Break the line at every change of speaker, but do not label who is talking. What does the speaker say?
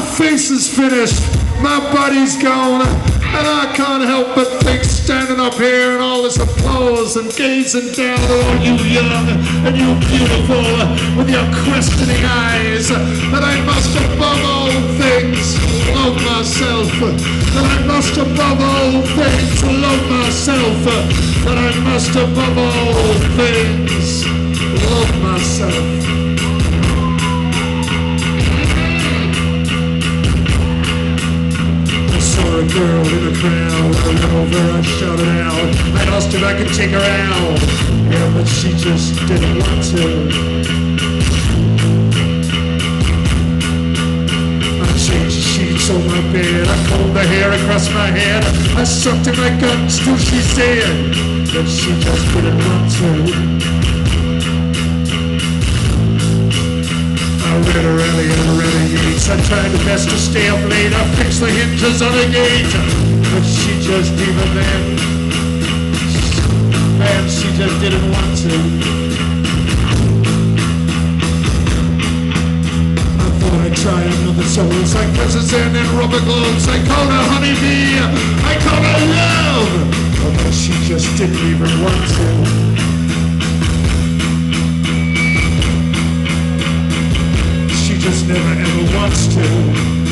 face is finished, my body's gone, and I can't help but think, standing up here in all this applause and gazing down on you young and you beautiful with your questioning eyes, that I must above all things love myself, that I must above all things love myself, that I must above all things love myself. A girl in a crowd, I went over, I shouted out, I asked if I could take her out, yeah, but she just didn't want to. I changed the sheets on my bed, I combed the hair across my head, I sucked in my guts till she said that she just didn't want to. I read her alley and around the gates, I tried the best to stay up late, I fixed the hinges on the gate, but she just, even then, man, she just didn't want to. I thought I'd try another souls, like presents and rubber gloves, I called her honeybee, I called her love, but she just didn't even want to. Just never ever wants to.